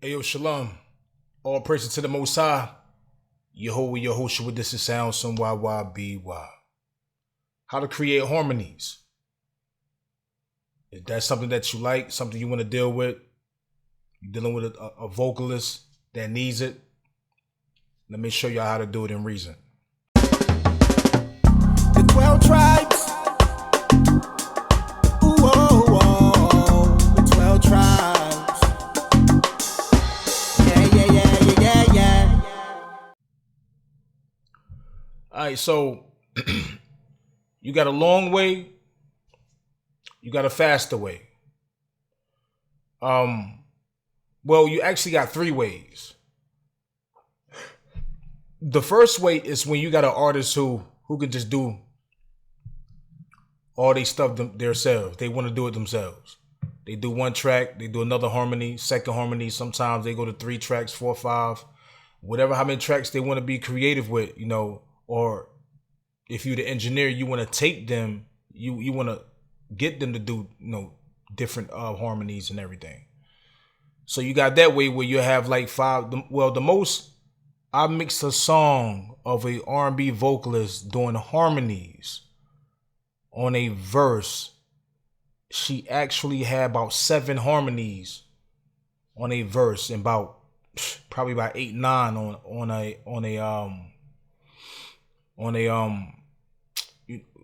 Ayo, Shalom. All praises to the Most High. Yehovah, Yehoshua, this is Sound Some YYBY. How to create harmonies. If that's something that you like, something you want to deal with, you're dealing with a vocalist that needs it, let me show y'all how to do it in reason. The 12 tribes. Ooh, oh, oh, the 12 tribes. Yeah. All right, so you got a long way, you got a faster way. Well, you actually got three ways. The first way is when you got an artist who can just do all they stuff themselves. They want to do it themselves. They do one track, they do another harmony, second harmony. Sometimes they go to 3 tracks, 4, 5, whatever, how many tracks they want to be creative with, you know. Or if you're the engineer, you want to take them, you want to get them to do, you know, different harmonies and everything. So you got that way where you have like 5. The most I mixed a song of a R&B vocalist doing harmonies on a verse. She actually had about 7 harmonies on a verse and probably about 8, 9 on a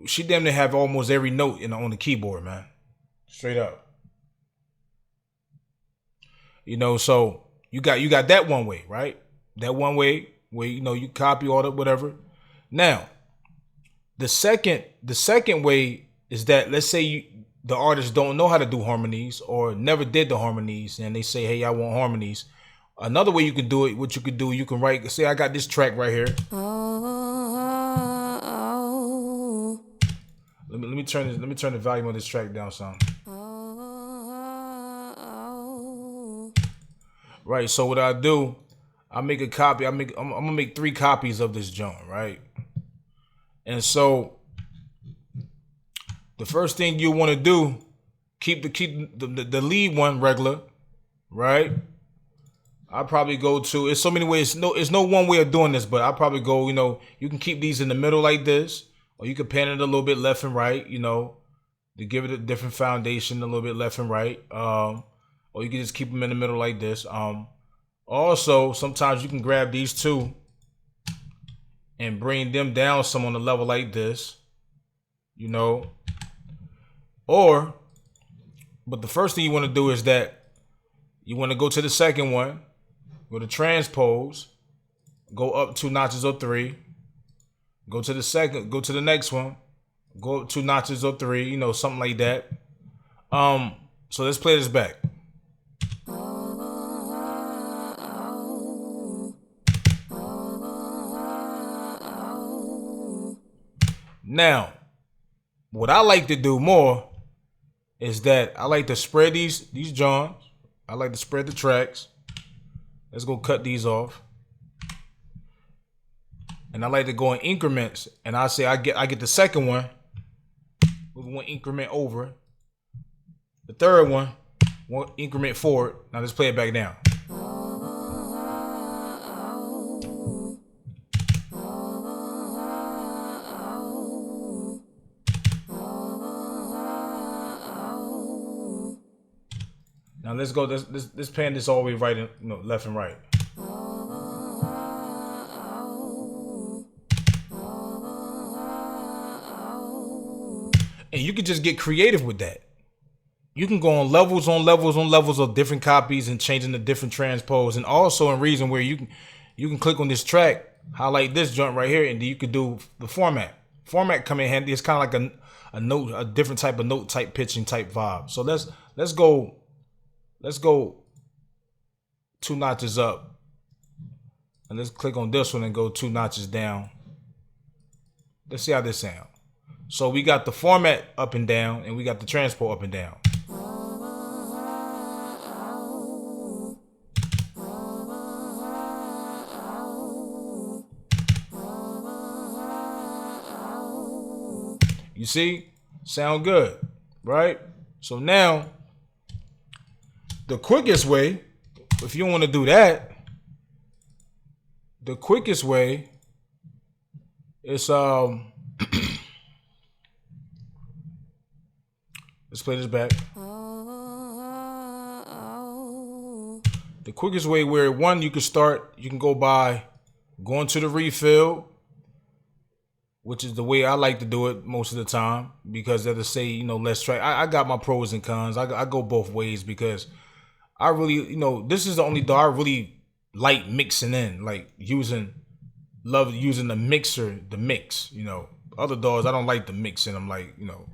she damn near have almost every note on the keyboard, man. Straight up. You know, so you got that one way, right? That one way where, you know, you copy all the whatever. Now, the second way is that, let's say the artists don't know how to do harmonies or never did the harmonies, and they say, hey, I want harmonies. Another way you can do it, what you could do, you can write, say I got this track right here. Let me turn the volume of this track down some. Right, so what I do, I make a copy. I'm gonna make 3 copies of this joint, right? And so the first thing you want to do, keep the lead one regular, right? I probably go to, it's so many ways. It's no one way of doing this, but I probably go, you know, you can keep these in the middle like this, or you can pan it a little bit left and right, you know, to give it a different foundation, a little bit left and right. Or you can just keep them in the middle like this. Also, sometimes you can grab these 2 and bring them down some on the level like this, you know. But the first thing you want to do is that you want to go to the second one, go to transpose, go up 2 notches or 3, go to the next one, go up 2 notches or 3, you know, something like that. So let's play this back. Now, what I like to do more is that I like to spread these joints. I like to spread the tracks. Let's go cut these off. And I like to go in increments. And I say I get the second one with 1 increment over. The third one 1 increment forward. Now let's play it back down. Now let's go. Let's pan this all the way right, and, you know, left and right. And you can just get creative with that. You can go on levels of different copies and changing the different transpose, and also in reason where you can click on this track, highlight this joint right here, and then you could do the format. Format come in handy. It's kind of like a different type of note type pitching type vibe. So let's go 2 notches up, and let's click on this one and go 2 notches down. Let's see how this sounds. So we got the format up and down, and we got the transpose up and down. You see? Sound good, right? So now, the quickest way If you don't want to do that, the quickest way is let's play this back. The quickest way where one you can start, you can go by going to the refill, which is the way I like to do it most of the time, because as I say, you know, less track. I got my pros and cons. I go both ways because I really, you know, this is the only dog I really like mixing in, like love using the mixer, the mix, you know. Other dogs, I don't like the mixing. I'm like, you know,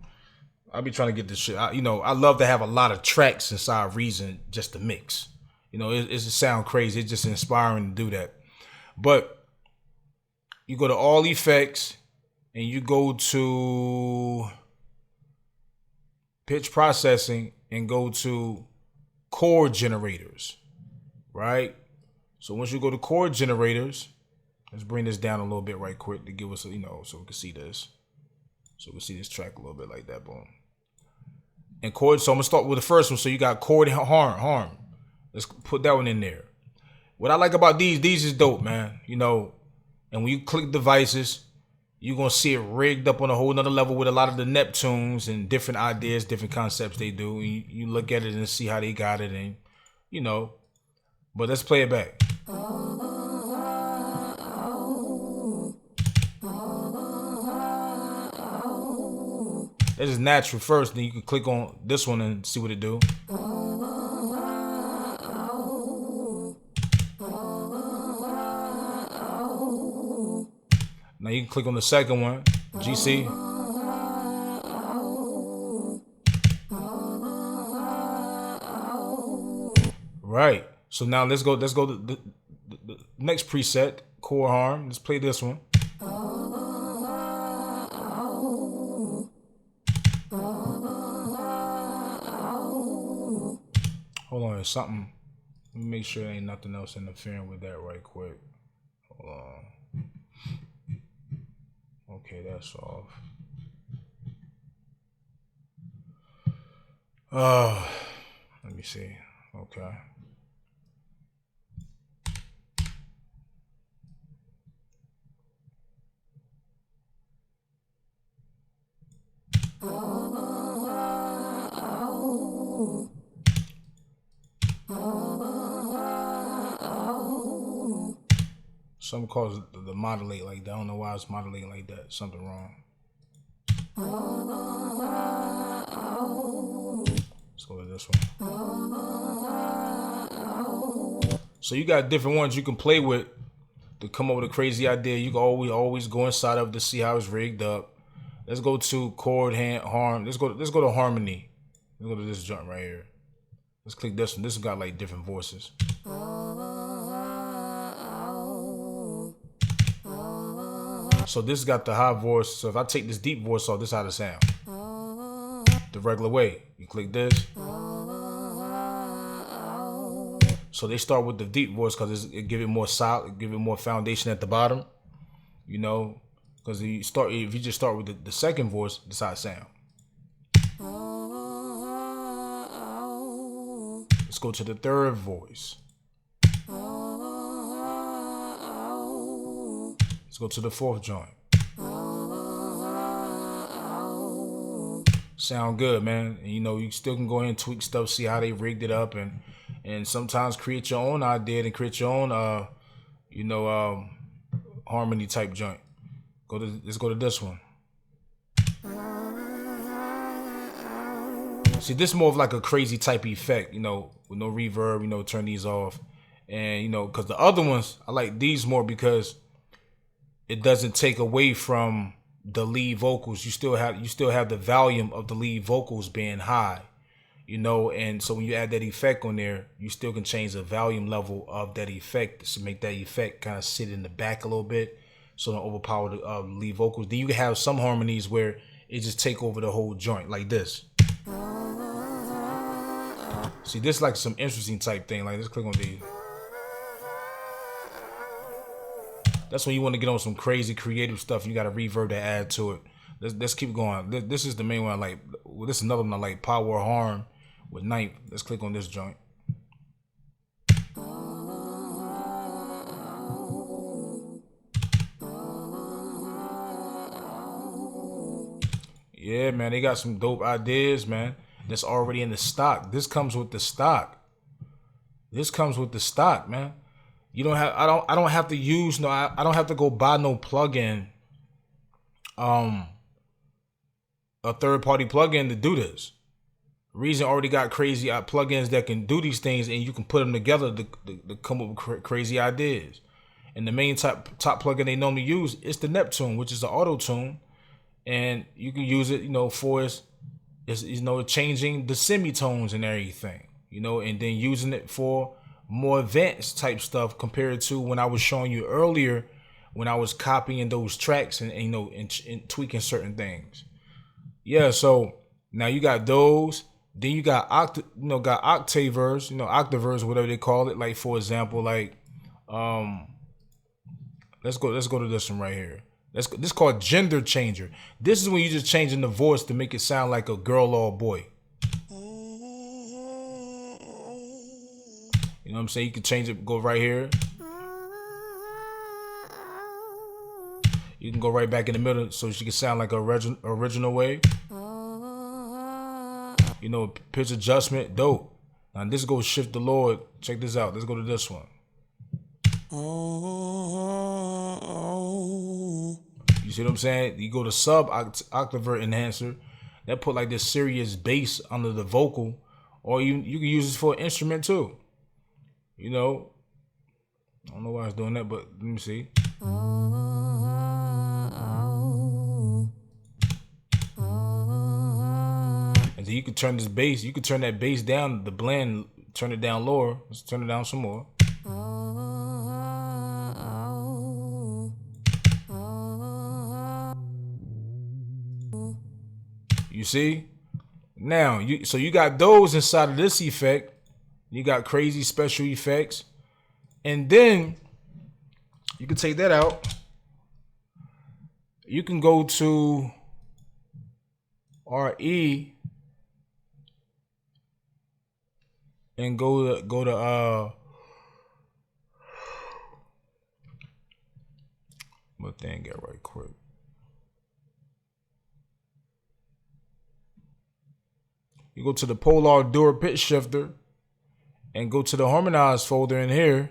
I be trying to get this shit. I love to have a lot of tracks inside Reason just to mix. You know, it sound crazy. It's just inspiring to do that. But you go to all effects and you go to pitch processing and go to chord generators, right? So once you go to chord generators, let's bring this down a little bit right quick to give us, you know, so we can see this. So we can see this track a little bit like that, boom. And chord, so I'm gonna start with the first one. So you got chord harm. Let's put that one in there. What I like about these is dope, man. You know, and when you click devices, you're gonna see it rigged up on a whole nother level with a lot of the Neptunes and different ideas, different concepts they do. And you look at it and see how they got it, and you know. But let's play it back. This is natural first, then you can click on this one and see what it do. Now you can click on the second one, GC. Right. So now let's go to the next preset, core harm. Let's play this one. Hold on, there's something. Let me make sure there ain't nothing else interfering with that right quick. Hold on. Okay, that's off. Let me see. Okay. Something causes the modulate like that. I don't know why it's modulating like that. Something wrong. Let's go to this one. So you got different ones you can play with to come up with a crazy idea. You can always go inside of it to see how it's rigged up. Let's go to chord harm. Let's go to harmony. Let's go to this joint right here. Let's click this one. This one got like different voices. So this got the high voice. So if I take this deep voice off, this is how it sound. The regular way. You click this. So they start with the deep voice because it give it more solid, give it more foundation at the bottom. You know, because if you just start with the second voice, this is how it sound. Let's go to the third voice. Let's go to the fourth joint. Sound good, man. And, you know, you still can go ahead and tweak stuff, see how they rigged it up, and sometimes create your own idea and create your own, harmony type joint. Let's go to this one. See, this is more of like a crazy type of effect, you know, with no reverb, you know, turn these off. And, you know, because the other ones, I like these more because it doesn't take away from the lead vocals. You still have the volume of the lead vocals being high, you know, and so when you add that effect on there, you still can change the volume level of that effect to make that effect kind of sit in the back a little bit, so don't overpower the lead vocals. Then you can have some harmonies where it just take over the whole joint, like this. See, this is like some interesting type thing. Like, let's click on these. That's when you want to get on some crazy creative stuff. You got a reverb to add to it. Let's keep going. This is the main one I like. Well, this is another one I like. Power Harm with Ninth. Let's click on this joint. Yeah, man, they got some dope ideas, man. That's already in the stock. This comes with the stock. This comes with the stock, man. You don't have. I don't have to use. No, I don't have to go buy no plugin. A third party plugin to do this. Reason already got crazy plugins that can do these things, and you can put them together to come up with crazy ideas. And the main top plugin they normally use is the Neptune, which is the auto tune, and you can use it, for its changing the semitones and everything, and then using it for more advanced type stuff compared to when I was showing you earlier when I was copying those tracks and tweaking certain things. Yeah, so now you got those. Then you got octavers, octavers, whatever they call it. Like for example, like let's go to this one right here. This is called gender changer. This is when you just changing the voice to make it sound like a girl or a boy. You know what I'm saying? You can change it, go right here. You can go right back in the middle so she can sound like a original way. Pitch adjustment, dope. Now this goes shift the Lord. Check this out. Let's go to this one. You see what I'm saying? You go to sub octaver enhancer. That put like this serious bass under the vocal, or you can use this for an instrument too. I don't know why it's doing that, but let me see. And then you can turn this bass. You can turn that bass down. The blend, turn it down lower. Let's turn it down some more. You see? Now, you got those inside of this effect. You got crazy special effects. And then you can take that out. You can go to RE and go to what thing get right quick. You go to the Polar Dual Pitch Shifter and go to the Harmonize folder in here.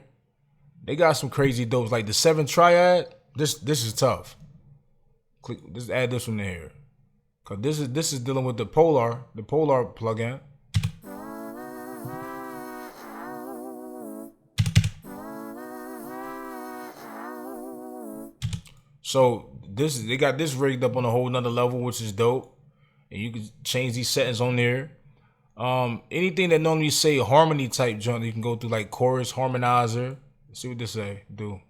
They got some crazy dopes like the 7 Triad. This is tough. Just add this one in here, cause this is dealing with the Polar plugin. So they got this rigged up on a whole nother level, which is dope. And you can change these settings on there. Anything that normally say harmony type joint, you can go through like chorus harmonizer. Let's see what this do.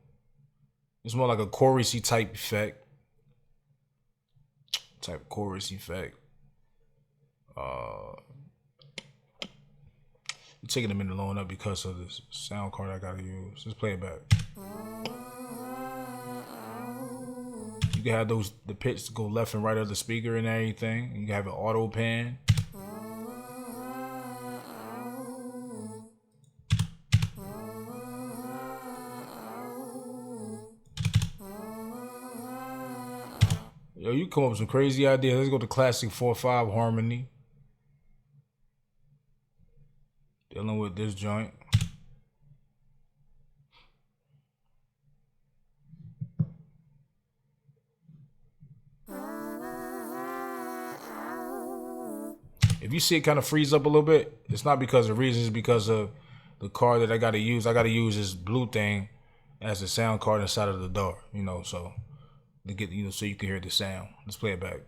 It's more like a chorusy type effect. It's taking a minute to load up because of this sound card I gotta use. Let's play it back. You can have the pitch to go left and right of the speaker and everything. You can have an auto pan. Yo, you come up with some crazy ideas. Let's go to classic 4/5 harmony. Dealing with this joint. If you see it kind of freeze up a little bit, it's not because of reasons, it's because of the card that I gotta use. I gotta use this blue thing as a sound card inside of the door, so to get so you can hear the sound. Let's play it back.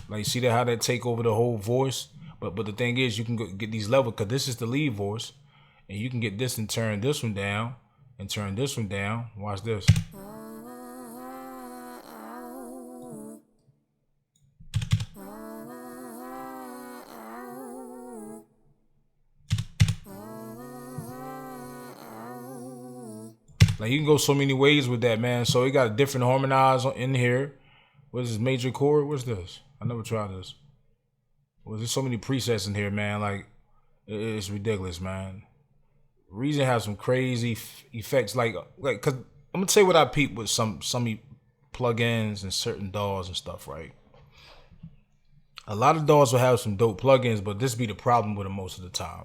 Like, you see that how that take over the whole voice? But the thing is, you can get these levels, because this is the lead voice, and you can get this and turn this one down and turn this one down. Watch this. Like, you can go so many ways with that, man. So it got a different harmonize in here. What is this, major chord? What's this? I never tried this. Well, there's so many presets in here, man. Like, it's ridiculous, man. Reason has some crazy effects, like cause I'm gonna tell you what I peep with some plugins and certain DAWs and stuff, right? A lot of DAWs will have some dope plugins, but this be the problem with them most of the time.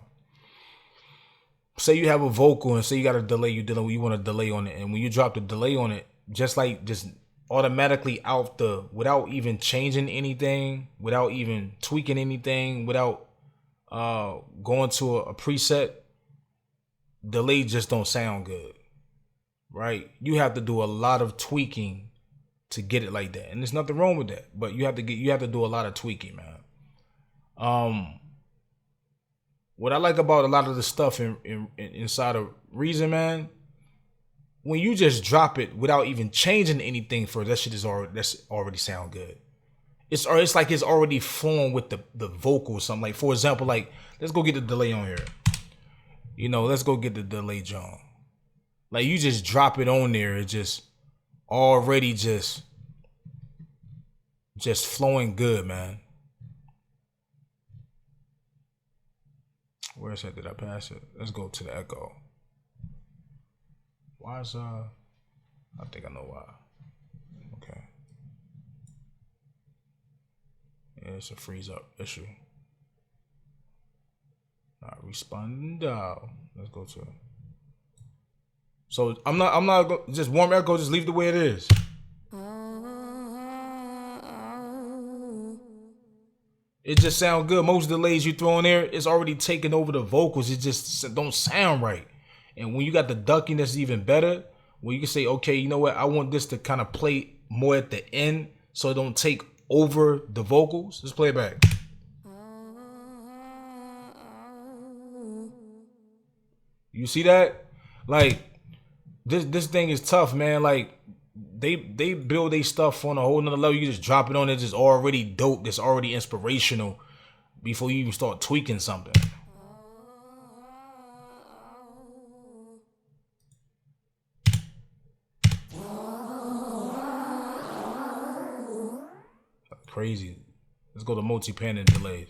Say you have a vocal and say you got a delay, you want a delay on it, and when you drop the delay on it, just automatically without even changing anything, without even tweaking anything, without going to a preset, delay just don't sound good, right? You have to do a lot of tweaking to get it like that, and there's nothing wrong with that. But you have to do a lot of tweaking, man. What I like about a lot of the stuff inside of Reason, man, when you just drop it without even changing anything for that shit that's already sound good. It's like it's already flowing with the vocal or something. Like, for example, like, let's go get the delay on here. Let's go get the delay, John. Like, you just drop it on there, it just already just flowing good, man. Where is that? Did I pass it? Let's go to the echo. Why is I think I know why. Okay. Yeah, it's a freeze up issue. Not responding dial. Let's go to it. So I'm not just warm echo, just leave it the way it is. It just sound good. Most delays you throw in there, it's already taking over the vocals. It just don't sound right. And when you got the ducking, that's even better. When you can say, okay, you know what? I want this to kind of play more at the end so it don't take over the vocals. Let's play it back. You see that? Like, this thing is tough, man. Like, they build their stuff on a whole nother level. You just drop it on it, it's already dope. It's already inspirational before you even start tweaking something. Crazy. Let's go to multi-pan and delays.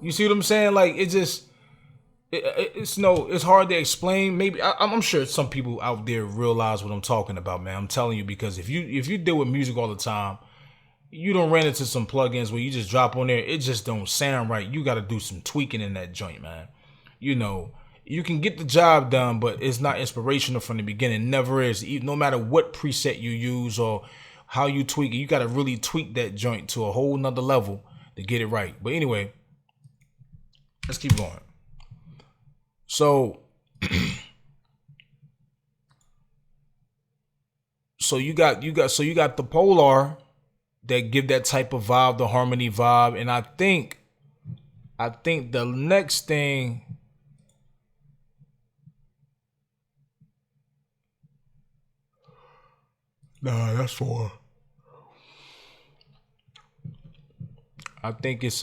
You see what I'm saying? Like, it's hard to explain. Maybe I'm sure some people out there realize what I'm talking about, man. I'm telling you, because if you deal with music all the time, you don't run into some plugins where you just drop on there, it just don't sound right. You got to do some tweaking in that joint, man. You can get the job done, but it's not inspirational from the beginning. Never is. No matter what preset you use or how you tweak it, you got to really tweak that joint to a whole nother level to get it right. But anyway, let's keep going. So, you got the Polar that give that type of vibe, the Harmony vibe, and I think the next thing. Nah, that's for. I think it's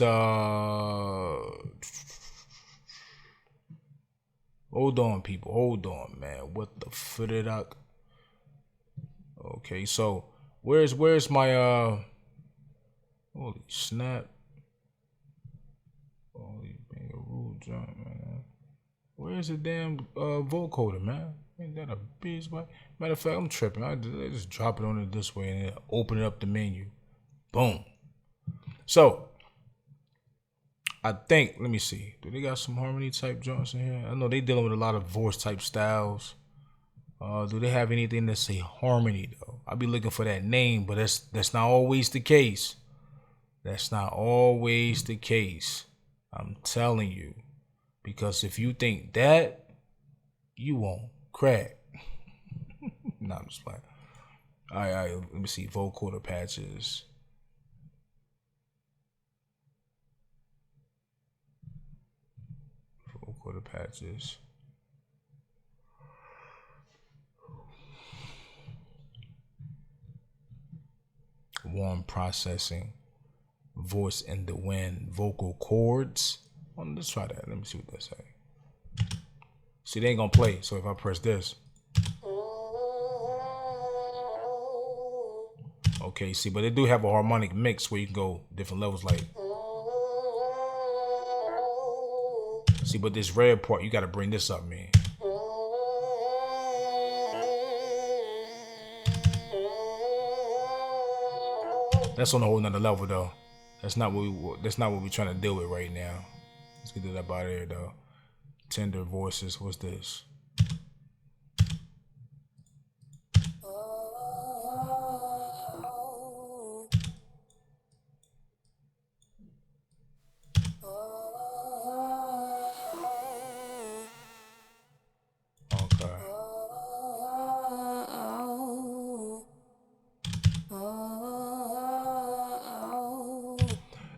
Hold on, people. Hold on, man. What the fuck? Okay, so where's my holy snap? Holy being a rude joint, man. Where's the damn vocoder, man? Ain't that a bitch? Matter of fact, I'm tripping. I just drop it on it this way and then open it up the menu. Boom. So I think, let me see. Do they got some harmony type joints in here? I know they dealing with a lot of voice type styles. Do they have anything that say harmony though? I'll be looking for that name, but that's not always the case. That's not always the case. I'm telling you. Because if you think that, you won't crack. Nah, I'm just playing. All right, let me see. Vocoder patches. Vocoder patches. Warm processing. Voice in the wind. Vocal cords. Well, let's try that. Let me see what that say. See, they ain't gonna play. So if I press this. Okay, see, but they do have a harmonic mix where you can go different levels like. See, but this red part, you got to bring this up, man. That's on a whole nother level, though. That's not what we're trying to deal with right now. Let's get that up out of here, though. Tender voices. What's this?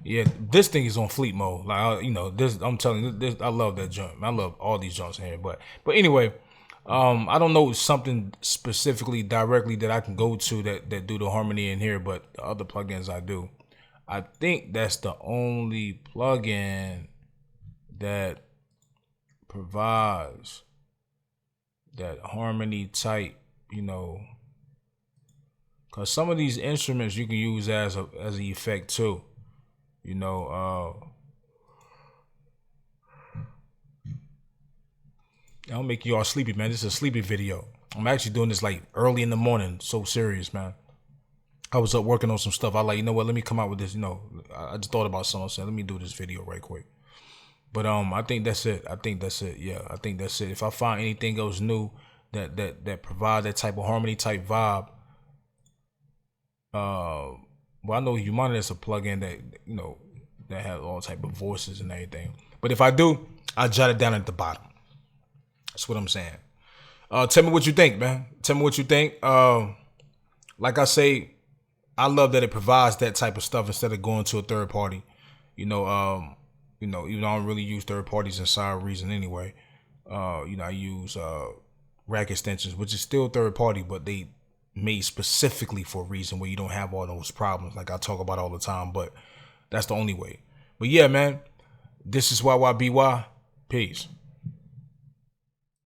Yeah, this thing is on fleet mode. Like, you know, this. I'm telling you, this. I love that joint. I love all these joints in here. But anyway, I don't know something specifically directly that I can go to that do the harmony in here, but the other plugins I do. I think that's the only plugin that provides that harmony type, you know, because some of these instruments you can use as an effect too. You know, I'll make you all sleepy, man. This is a sleepy video. I'm actually doing this like early in the morning. So serious, man. I was up working on some stuff. I like, you know what? Let me come out with this. You know, I just thought about something. So let me do this video right quick. But I think that's it. I think that's it. Yeah, I think that's it. If I find anything else new that provide that type of harmony type vibe, well, I know Holyman is a plugin that, you know, that has all type of voices and everything. But if I do, I jot it down at the bottom. That's what I'm saying. Tell me what you think, man. Tell me what you think. Like I say, I love that it provides that type of stuff instead of going to a third party. Even though I don't really use third parties inside Reason anyway. I use rack extensions, which is still third party, but they made specifically for a reason where you don't have all those problems like I talk about all the time. But that's the only way. But yeah, man, this is YYBY. Peace.